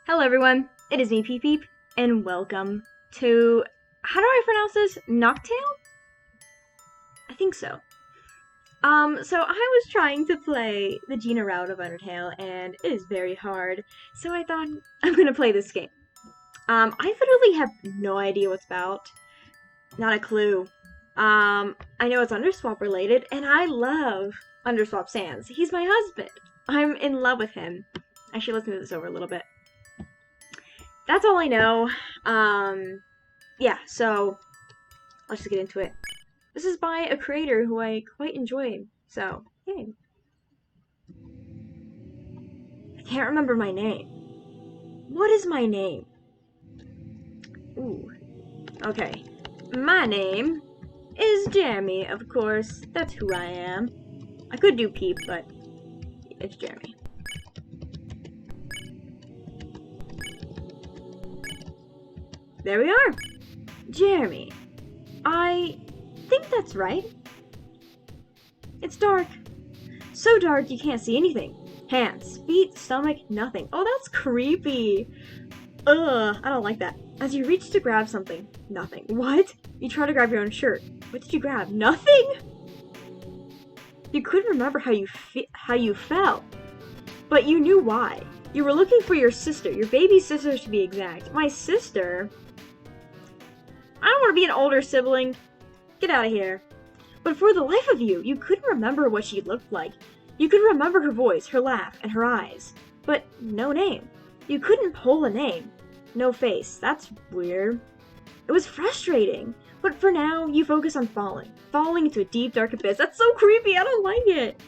Hello everyone, it is me Peep Peep, and welcome to, how do I pronounce this? Nocttale? I think so. So I was trying to play the Gina route of Undertale, and it is very hard, so I thought I'm gonna play this game. I literally have no idea what's about. Not a clue. I know it's Underswap related, and I love Underswap SANS. He's my husband. I'm in love with him. Actually, let's move this over a little bit. That's all I know. Yeah, so let's just get into it. This is by a creator who I quite enjoy, so yay. I can't remember my name. What is my name? Ooh. Okay. My name is Jeremy, of course. That's who I am. I could do Peep, but it's Jeremy. There we are! Jeremy. I think that's right. It's dark. So dark you can't see anything. Hands, feet, stomach, nothing. Oh, that's creepy. Ugh, I don't like that. As you reach to grab something, nothing. What? You try to grab your own shirt. What did you grab? Nothing? You couldn't remember how you fell. But you knew why. You were looking for your sister, your baby sister to be exact. My sister? I don't want to be an older sibling. Get out of here. But for the life of you, you couldn't remember what she looked like. You could remember her voice, her laugh, and her eyes. But no name. You couldn't pull a name. No face. That's weird. It was frustrating. But for now, you focus on falling. Falling into a deep, dark abyss. That's so creepy. I don't like it.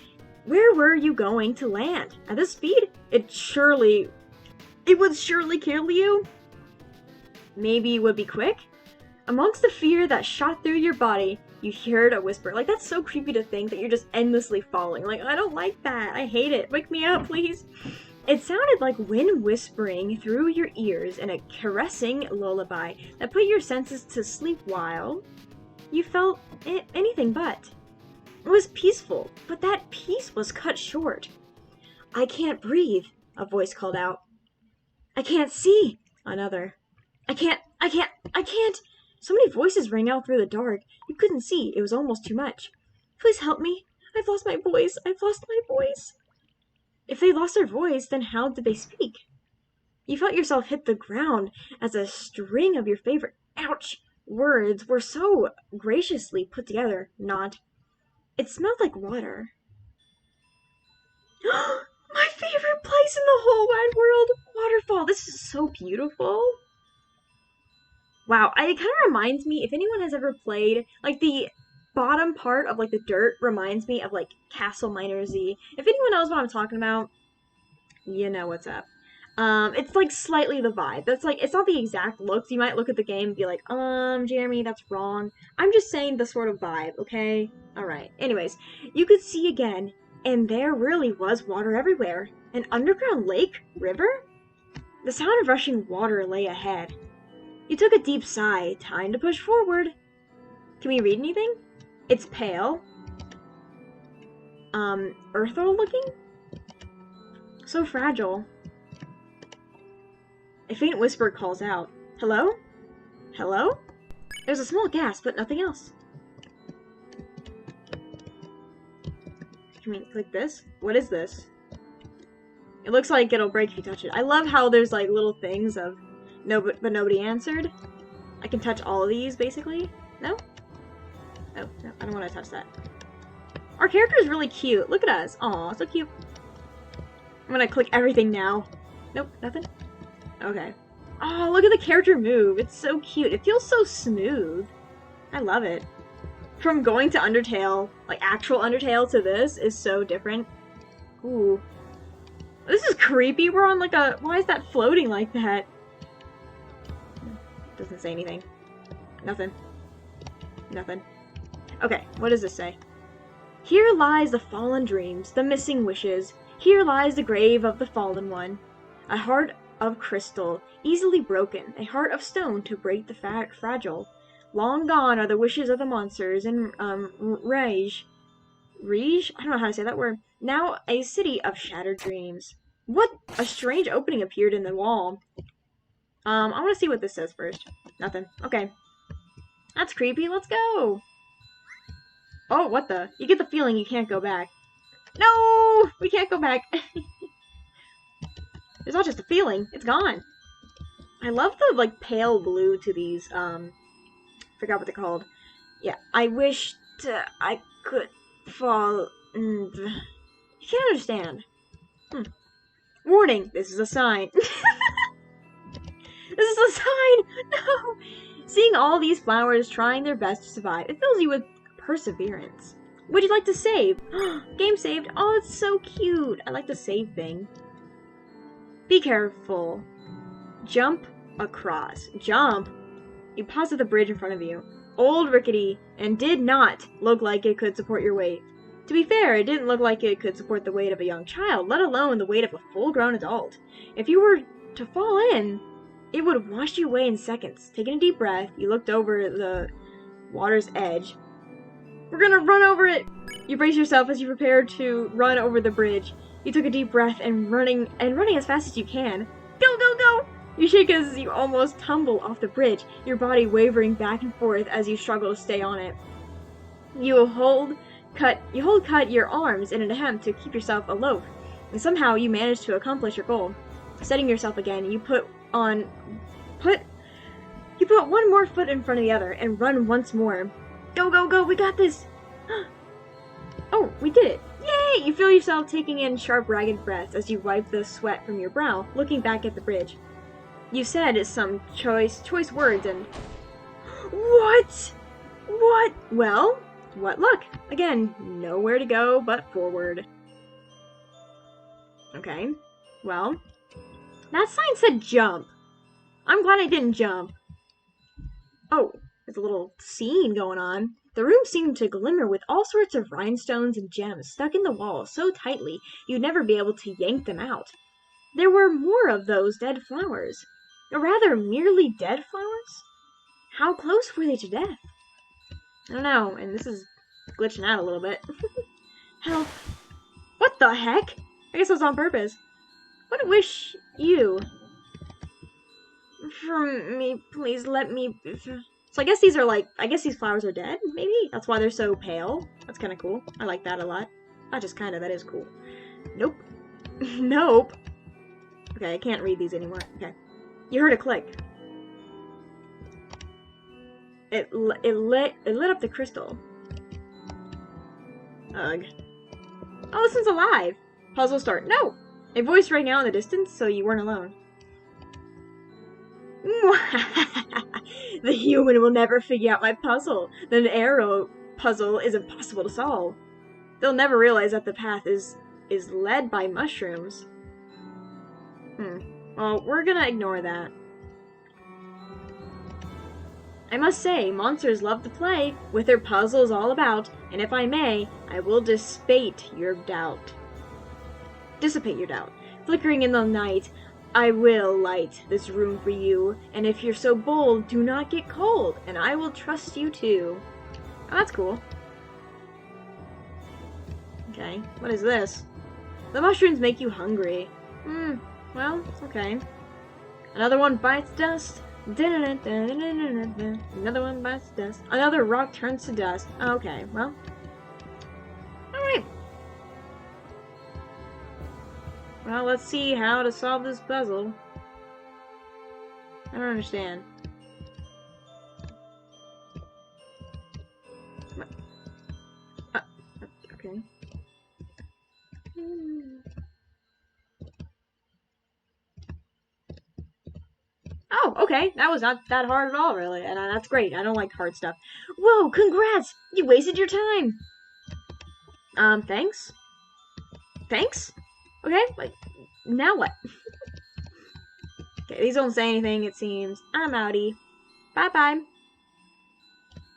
Where were you going to land? At this speed? It would surely kill you. Maybe it would be quick? Amongst the fear that shot through your body, you heard a whisper. Like, that's so creepy to think that you're just endlessly falling. Like, I don't like that. I hate it. Wake me up, please. It sounded like wind whispering through your ears in a caressing lullaby that put your senses to sleep while you felt anything but. It was peaceful, but that peace was cut short. I can't breathe, a voice called out. I can't see, another. I can't. So many voices rang out through the dark. You couldn't see. It was almost too much. Please help me. I've lost my voice. If they lost their voice, then how did they speak? You felt yourself hit the ground as a string of your favorite, ouch, words were so graciously put together. Not. It smelled like water. My favorite place in the whole wide world. Waterfall. This is so beautiful. Wow, it kind of reminds me, if anyone has ever played, like, the bottom part of, like, the dirt reminds me of, like, Castle Miner Z. If anyone knows what I'm talking about, you know what's up. It's, like, slightly the vibe. That's, like, it's not the exact looks. You might look at the game and be like, Jeremy, that's wrong. I'm just saying the sort of vibe, okay? Alright. Anyways, you could see again, and there really was water everywhere. An underground lake? River? The sound of rushing water lay ahead. You took a deep sigh. Time to push forward. Can we read anything? It's pale. Earthal looking? So fragile. A faint whisper calls out. Hello? Hello? There's a small gasp, but nothing else. Can we click this? What is this? It looks like it'll break if you touch it. I love how there's like little things of but nobody answered. I can touch all of these, basically. No? Oh, no, I don't want to touch that. Our character is really cute. Look at us. Aw, so cute. I'm gonna click everything now. Nope, nothing? Okay. Oh, look at the character move. It's so cute. It feels so smooth. I love it. From going to Undertale, like actual Undertale, to this is so different. Ooh. This is creepy. We're on like a... Why is that floating like that? Doesn't say anything. Nothing. Nothing. Okay, what does this say? Here lies the fallen dreams, the missing wishes. Here lies the grave of the fallen one. A heart of crystal, easily broken. A heart of stone to break the fragile. Long gone are the wishes of the monsters in Rage. I don't know how to say that word. Now a city of shattered dreams. What? A strange opening appeared in the wall. I want to see what this says first. Nothing. Okay. That's creepy. Let's go. Oh, what the? You get the feeling you can't go back. No! We can't go back. It's not just a feeling. It's gone. I love the, like, pale blue to these, forgot what they're called. Yeah, I wish I could fall. You can't understand. Warning, this is a sign. This is a sign! No! Seeing all these flowers trying their best to survive, it fills you with perseverance. Would you like to save? Game saved. Oh, it's so cute. I like the save thing. Be careful. Jump across. Jump? You pause at the bridge in front of you. Old, rickety, and did not look like it could support your weight. To be fair, it didn't look like it could support the weight of a young child, let alone the weight of a full-grown adult. If you were to fall in, it would have washed you away in seconds. Taking a deep breath, you looked over the water's edge. We're gonna run over it! You brace yourself as you prepare to run over the bridge. You took a deep breath and running as fast as you can. Go, go, go! You shake as you almost tumble off the bridge, your body wavering back and forth as you struggle to stay on it. You hold cut your arms in an attempt to keep yourself afloat, and somehow you manage to accomplish your goal. Setting yourself again, you put one more foot in front of the other and run once more. Go, go, go, we got this! Oh, we did it! Yay! You feel yourself taking in sharp, ragged breaths as you wipe the sweat from your brow, looking back at the bridge. You said some choice words and... What? What? Well, what luck? Again, nowhere to go but forward. Okay, well, that sign said jump. I'm glad I didn't jump. Oh, there's a little scene going on. The room seemed to glimmer with all sorts of rhinestones and gems stuck in the wall so tightly you'd never be able to yank them out. There were more of those dead flowers. Or rather, merely dead flowers? How close were they to death? I don't know, and this is glitching out a little bit. Help. What the heck? I guess it was on purpose. What wish you? From me, please let me... So I guess these are these flowers are dead, maybe? That's why they're so pale. That's kind of cool. I like that a lot. Not just kind of, that is cool. Nope. Nope. Okay, I can't read these anymore. Okay. You heard a click. It lit up the crystal. Ugh. Oh, this one's alive! Puzzle start. No! A voice rang out in the distance, so you weren't alone. The human will never figure out my puzzle. The arrow puzzle is impossible to solve. They'll never realize that the path is led by mushrooms. Well, we're gonna ignore that. I must say, monsters love to play with their puzzles all about, and if I may, I will dissipate your doubt. Flickering in the night, I will light this room for you, and if you're so bold, do not get cold, and I will trust you too. Oh, that's cool. Okay, what is this? The mushrooms make you hungry. Well, okay. Another one bites dust. Another one bites dust. Another rock turns to dust. Okay, well. Alright. Well, let's see how to solve this puzzle. I don't understand. What? Okay. Oh, okay. That was not that hard at all, really. And that's great. I don't like hard stuff. Whoa, congrats! You wasted your time! Thanks? Thanks? Okay, like, now what? Okay, these don't say anything, it seems. I'm outie. Bye-bye.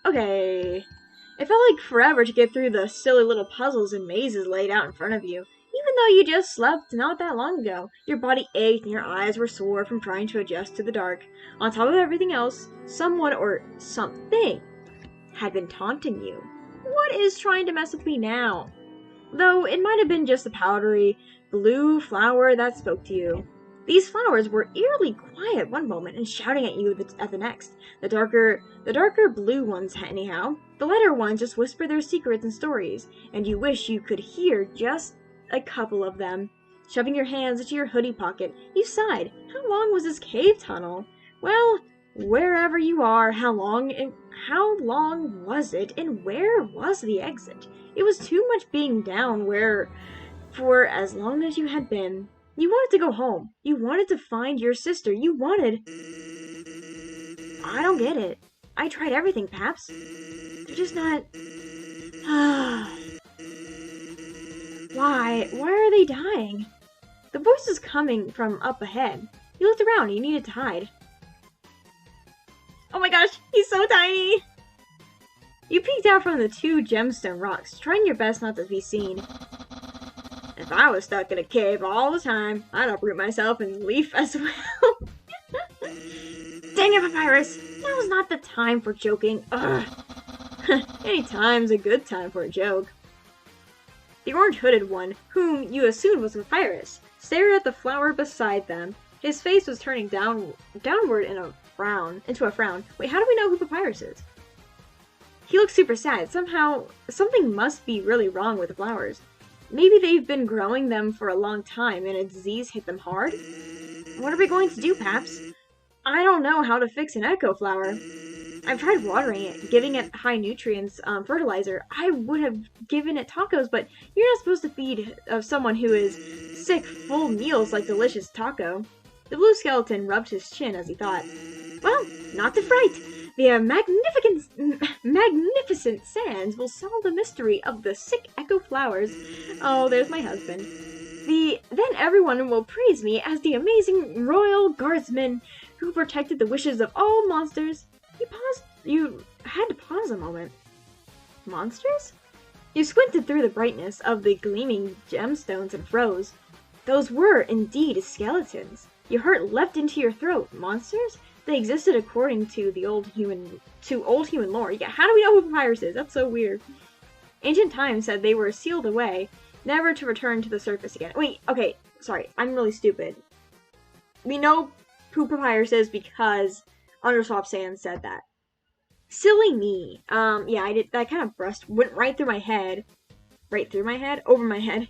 Okay. It felt like forever to get through the silly little puzzles and mazes laid out in front of you. Even though you just slept not that long ago, your body ached and your eyes were sore from trying to adjust to the dark. On top of everything else, someone or something had been taunting you. What is trying to mess with me now? Though it might have been just the powdery blue flower that spoke to you. These flowers were eerily quiet one moment and shouting at you at the next. The darker blue ones, anyhow. The lighter ones just whisper their secrets and stories, and you wish you could hear just a couple of them. Shoving your hands into your hoodie pocket, you sighed. How long was this cave tunnel? Well, wherever you are, how long was it, and where was the exit? It was too much being down where for as long as you had been. You wanted to go home. You wanted to find your sister. You wanted... I don't get it. I tried everything, Paps. They're just not... Why? Why are they dying? The voice is coming from up ahead. You looked around and you needed to hide. Oh my gosh, he's so tiny! You peeked out from the 2 gemstone rocks, trying your best not to be seen. If I was stuck in a cave all the time, I'd uproot myself and leave as well. Dang it, Papyrus! Now is not the time for joking. Ugh. Any time's a good time for a joke. The orange-hooded one, whom you assumed was Papyrus, stared at the flower beside them. His face was turning downward into a frown. Wait, how do we know who Papyrus is? He looks super sad. Somehow, something must be really wrong with the flowers. Maybe they've been growing them for a long time and a disease hit them hard? What are we going to do, Paps? I don't know how to fix an echo flower. I've tried watering it, giving it high nutrients, fertilizer. I would have given it tacos, but you're not supposed to feed someone who is sick full meals like delicious taco. The blue skeleton rubbed his chin as he thought. Well, not to fright. The magnificent SANS will solve the mystery of the sick echo flowers. Oh, there's my husband. Then everyone will praise me as the amazing royal guardsman who protected the wishes of all monsters. You had to pause a moment. Monsters? You squinted through the brightness of the gleaming gemstones and froze. Those were indeed skeletons. Your heart leapt into your throat. Monsters? They existed according to old human lore. Yeah, how do we know who Papyrus is? That's so weird. Ancient times said they were sealed away, never to return to the surface again. Wait, okay, sorry, I'm really stupid. We know who Papyrus is because UNDERSWAP SANS said that. Silly me. Yeah, I did. That kind of went right through my head. Right through my head? Over my head.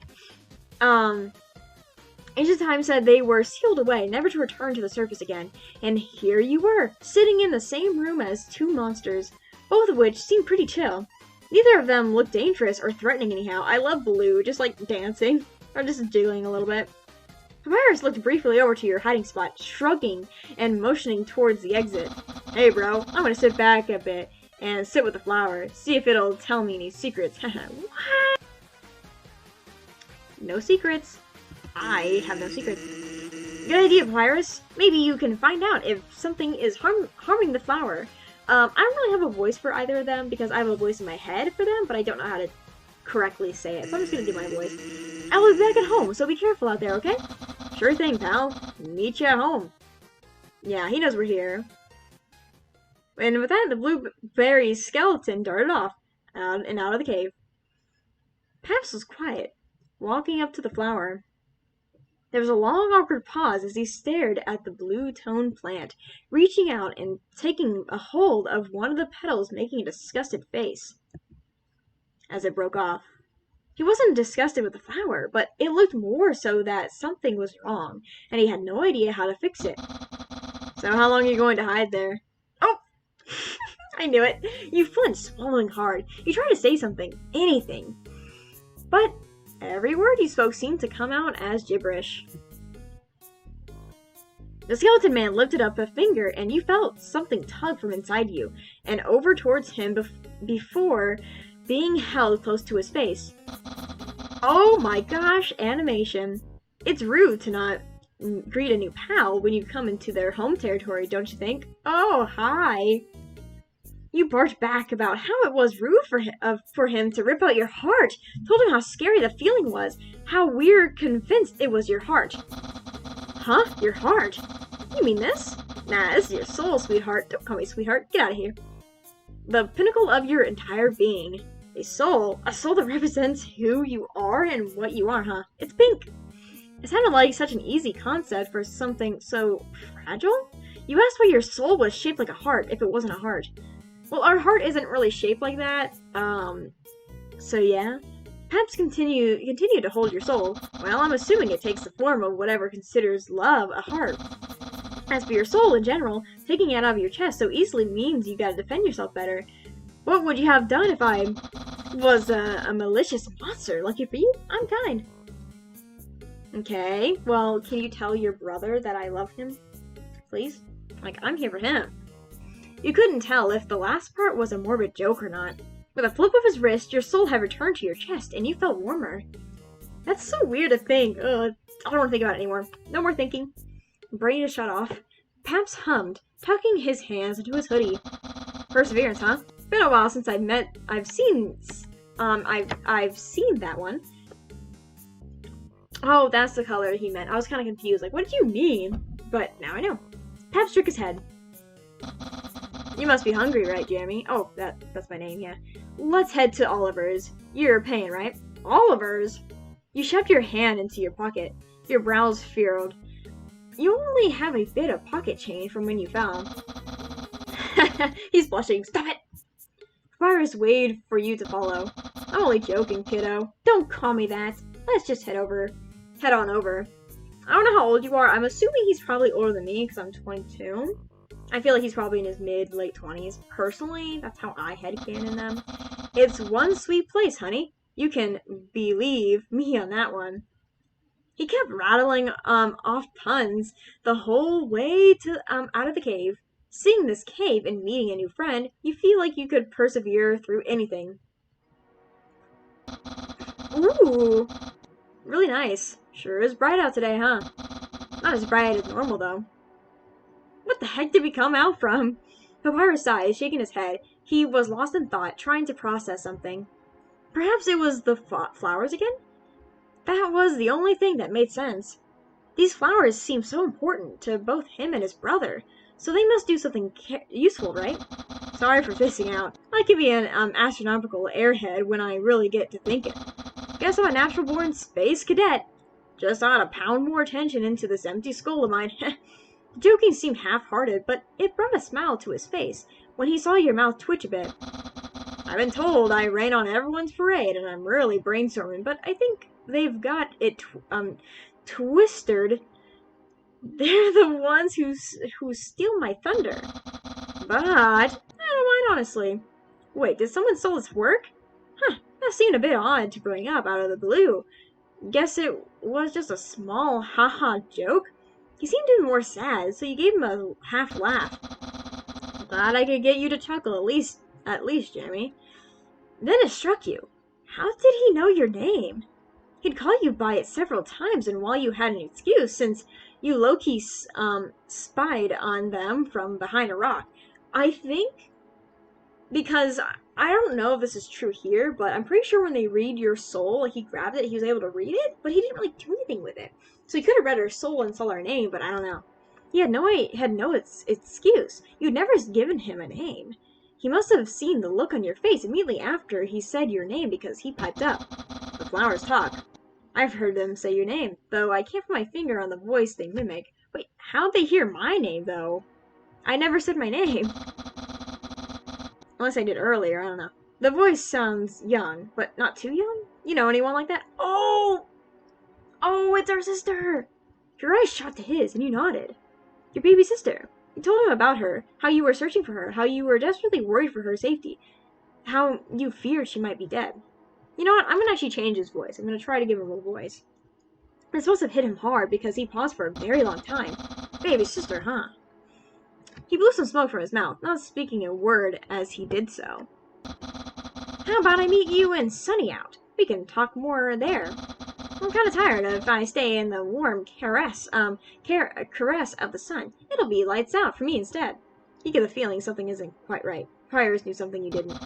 Ancient times said they were sealed away, never to return to the surface again. And here you were, sitting in the same room as 2 monsters, both of which seemed pretty chill. Neither of them looked dangerous or threatening anyhow. I love Blue, just like dancing, or just jiggling a little bit. Papyrus looked briefly over to your hiding spot, shrugging and motioning towards the exit. Hey bro, I'm gonna sit back a bit and sit with the flower, see if it'll tell me any secrets. What? No secrets. I have no secrets. Good idea, Papyrus. Maybe you can find out if something is harming the flower. I don't really have a voice for either of them because I have a voice in my head for them, but I don't know how to correctly say it, so I'm just gonna do my voice. I'll be back at home, so be careful out there, okay? Sure thing, pal. Meet you at home. Yeah, he knows we're here. And with that, the blueberry skeleton darted off out of the cave. Paps was quiet, walking up to the flower. There was a long, awkward pause as he stared at the blue-toned plant, reaching out and taking a hold of one of the petals, making a disgusted face. As it broke off. He wasn't disgusted with the flower, but it looked more so that something was wrong, and he had no idea how to fix it. So how long are you going to hide there? Oh! I knew it. You flinched, swallowing hard. You tried to say something. Anything. But every word you spoke seemed to come out as gibberish. The skeleton man lifted up a finger, and you felt something tug from inside you, and over towards him before being held close to his face. Oh my gosh, animation. It's rude to not greet a new pal when you come into their home territory, don't you think? Oh, hi. You barked back about how it was rude for him to rip out your heart, told him how scary the feeling was, how we're convinced it was your heart. Huh? Your heart? You mean this? Nah, this is your soul, sweetheart. Don't call me sweetheart. Get out of here. The pinnacle of your entire being. A soul that represents who you are and what you are, huh? It's pink. It sounded like such an easy concept for something so fragile. You asked why your soul was shaped like a heart if it wasn't a heart. Well, our heart isn't really shaped like that, so yeah. Perhaps continue to hold your soul. Well, I'm assuming it takes the form of whatever considers love a heart. As for your soul in general, taking it out of your chest so easily means you gotta defend yourself better. What would you have done if I was a malicious monster? Lucky for you, I'm kind. Okay, well, can you tell your brother that I love him? Please? Like, I'm here for him. You couldn't tell if the last part was a morbid joke or not. With a flip of his wrist, your soul had returned to your chest, and you felt warmer. That's so weird to think. Ugh, I don't want to think about it anymore. No more thinking. Brain is shut off. Paps hummed, tucking his hands into his hoodie. Perseverance, huh? Been a while since I've seen that one. Oh, that's the color he meant. I was kind of confused. Like, what did you mean? But now I know. Paps shook his head. You must be hungry, right, Jeremy? Oh, that's my name, yeah. Let's head to Oliver's. You're paying, right? Oliver's? You shoved your hand into your pocket. Your brows furrowed. You only have a bit of pocket change from when you fell. He's blushing. Stop it! Papyrus waved for you to follow. I'm only joking, kiddo. Don't call me that. Let's just head on over. I don't know how old you are. I'm assuming he's probably older than me because I'm 22. I feel like he's probably in his mid-late 20s. Personally, that's how I headcanon them. It's one sweet place, honey. You can believe me on that one. He kept rattling off puns the whole way to out of the cave. Seeing this cave and meeting a new friend, you feel like you could persevere through anything. Ooh, really nice. Sure is bright out today, huh? Not as bright as normal, though. What the heck did we come out from? Papyrus sighed, shaking his head. He was lost in thought, trying to process something. Perhaps it was the flowers again? That was the only thing that made sense. These flowers seemed so important to both him and his brother, so they must do something useful, right? Sorry for fishing out. I could be an astronomical airhead when I really get to thinking. Guess I'm a natural-born space cadet. Just ought to pound more attention into this empty skull of mine. The joking seemed half-hearted, but it brought a smile to his face when he saw your mouth twitch a bit. I've been told I rain on everyone's parade, and I'm really brainstorming, but I think they've got it twisted. They're the ones who steal my thunder. But I don't mind, honestly. Wait, did someone steal this work? Huh, that seemed a bit odd to bring up out of the blue. Guess it was just a small haha joke. He seemed even more sad, so you gave him a half laugh. Glad I could get you to chuckle, at least, Jeremy. Then it struck you. How did he know your name? He'd called you by it several times, and while you had an excuse, since you low-key spied on them from behind a rock. I think, because I don't know if this is true here, but I'm pretty sure when they read your soul, like he grabbed it, he was able to read it, but he didn't really do anything with it. So he could have read her soul and saw her name, but I don't know. He had no excuse. You'd never given him a name. He must have seen the look on your face immediately after he said your name because he piped up. The flowers talk. I've heard them say your name, though I can't put my finger on the voice they mimic. Wait, how'd they hear my name, though? I never said my name. Unless I did earlier, I don't know. The voice sounds young, but not too young? You know anyone like that? Oh, it's our sister! Your eyes shot to his, and you nodded. Your baby sister. You told him about her, how you were searching for her, how you were desperately worried for her safety, how you feared she might be dead. You know what? I'm going to actually change his voice. I'm going to try to give him a voice. It's supposed to have hit him hard because he paused for a very long time. Baby sister, huh? He blew some smoke from his mouth, not speaking a word as he did so. How about I meet you and Sunny out? We can talk more there. I'm kind of tired if I stay in the warm caress of the sun. It'll be lights out for me instead. You get the feeling something isn't quite right. Papyrus knew something you didn't.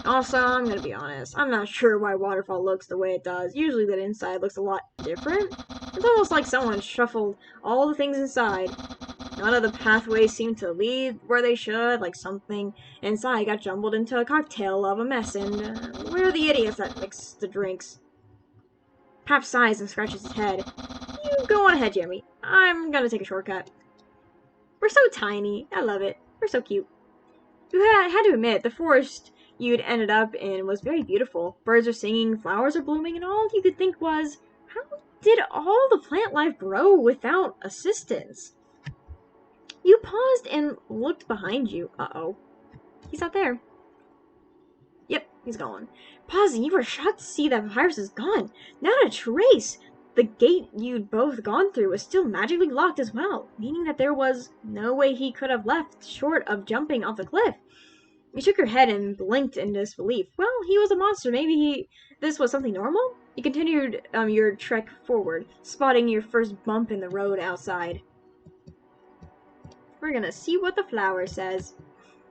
Also, I'm gonna be honest, I'm not sure why Waterfall looks the way it does. Usually that inside looks a lot different. It's almost like someone shuffled all the things inside. None of the pathways seem to lead where they should, like something inside got jumbled into a cocktail of a mess, and where are the idiots that mix the drinks? Pap sighs and scratches his head. You go on ahead, Jeremy. I'm gonna take a shortcut. We're so tiny. I love it. We're so cute. You had to admit, the forest you'd ended up in was very beautiful. Birds are singing, flowers are blooming, and all you could think was, how did all the plant life grow without assistance? You paused and looked behind you. Uh-oh. He's not there. Yep, he's gone. Pausing, you were shocked to see that Papyrus is gone. Not a trace. The gate you'd both gone through was still magically locked as well, meaning that there was no way he could have left short of jumping off the cliff. You shook your head and blinked in disbelief. Well, he was a monster. Maybe this was something normal? You continued your trek forward, spotting your first bump in the road outside. We're gonna see what the flower says.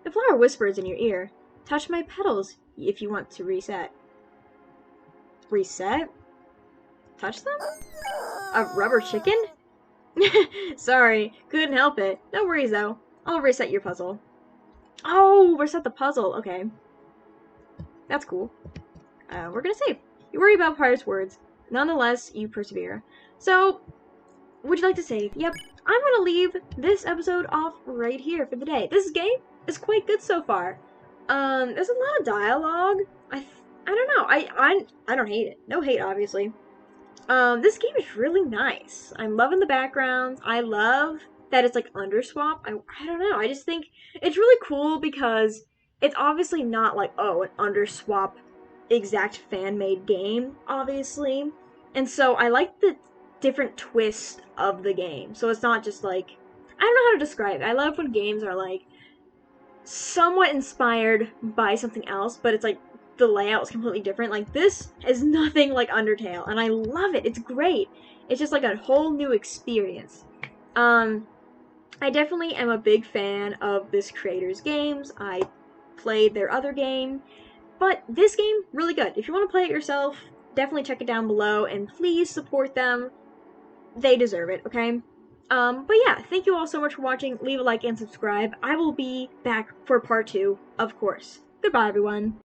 The flower whispers in your ear. Touch my petals if you want to reset. Reset? Touch them? A rubber chicken? Sorry, couldn't help it. No worries though. I'll reset your puzzle. Oh, reset the puzzle. Okay. That's cool. We're gonna save. You worry about Papyrus' words. Nonetheless, you persevere. So, would you like to save? Yep. I'm gonna leave this episode off right here for the day. This game is quite good so far. There's a lot of dialogue. I don't know. I don't hate it. No hate, obviously. This game is really nice. I'm loving the backgrounds. I love that it's like UNDERSWAP. I don't know. I just think it's really cool because it's obviously not like, oh, an UNDERSWAP exact fan-made game, obviously. And so I like the different twist of the game. So it's not just like, I don't know how to describe it. I love when games are like somewhat inspired by something else, but it's like the layout is completely different. Like, this is nothing like Undertale, and I love it. It's great. It's just like a whole new experience. I definitely am a big fan of this creator's games. I played their other game, but this game, really good. If you want to play it yourself, definitely check it down below, and please support them. They deserve it, okay? But yeah, thank you all so much for watching. Leave a like and subscribe. I will be back for part 2, of course. Goodbye, everyone.